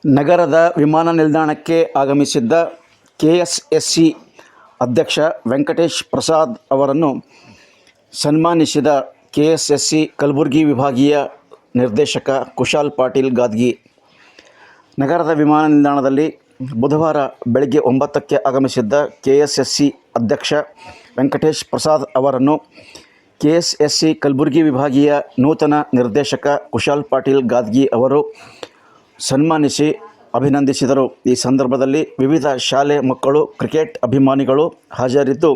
ನಗರದ ವಿಮಾನ ನಿಲ್ದಾಣಕ್ಕೆ ಆಗಮಿಸಿದ್ದ ಕೆಎಸ್ಎಸ್ಸಿ ಅಧ್ಯಕ್ಷ ವೆಂಕಟೇಶ್ ಪ್ರಸಾದ್ ಅವರನ್ನು ಸನ್ಮಾನಿಸಿದ ಕೆಎಸ್ಎಸ್ಸಿ ಕಲಬುರಗಿ ವಿಭಾಗೀಯ ನಿರ್ದೇಶಕ ಕುಶಾಲ್ ಪಾಟೀಲ್ ಗಾದ್ಗಿ. ನಗರದ ವಿಮಾನ ನಿಲ್ದಾಣದಲ್ಲಿ ಬುಧವಾರ ಬೆಳಗ್ಗೆ 9ಕ್ಕೆ ಆಗಮಿಸಿದ್ದ ಕೆಎಸ್ಎಸ್ಸಿ ಅಧ್ಯಕ್ಷ ವೆಂಕಟೇಶ್ ಪ್ರಸಾದ್ ಅವರನ್ನು ಕೆಎಸ್ಎಸ್ಸಿ ಕಲಬುರಗಿ ವಿಭಾಗೀಯ ನೂತನ ನಿರ್ದೇಶಕ ಕುಶಾಲ್ ಪಾಟೀಲ್ ಗಾದ್ಗಿ ಅವರು ಸನ್ಮಾನಿಸಿ ಅಭಿನಂದಿಸಿದರು. ಈ ಸಂದರ್ಭದಲ್ಲಿ ವಿವಿಧ ಶಾಲೆ ಮಕ್ಕಳು, ಕ್ರಿಕೆಟ್ ಅಭಿಮಾನಿಗಳು ಹಾಜರಿದ್ದು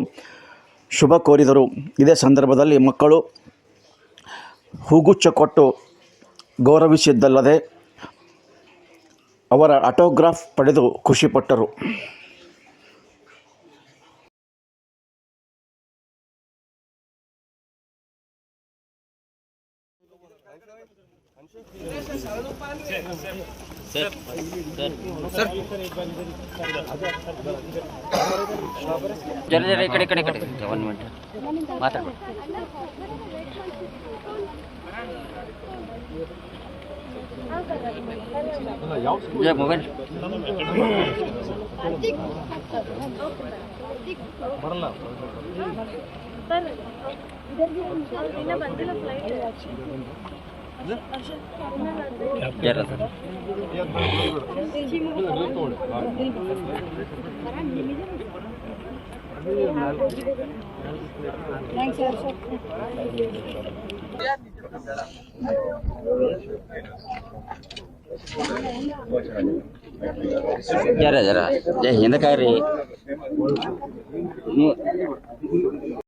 ಶುಭ ಕೋರಿದರು. ಇದೇ ಸಂದರ್ಭದಲ್ಲಿ ಮಕ್ಕಳು ಹೂಗುಚ್ಛ ಕೊಟ್ಟು ಗೌರವಿಸಿದ್ದಲ್ಲದೆ ಅವರ ಆಟೋಗ್ರಾಫ್ ಪಡೆದು ಖುಷಿಪಟ್ಟರು. जरा इकडे इकडे इकडे 1 मिनिट ಮಾತಾಡು. ये मोबाइल ಬರಲ್ಲ ಸರ್. इधर भी इधर ಬಂದಿಲ್ಲ ಫ್ಲೈಟ್ जरा सर जरा जरा ಹಿಂದಕ್ಕೆ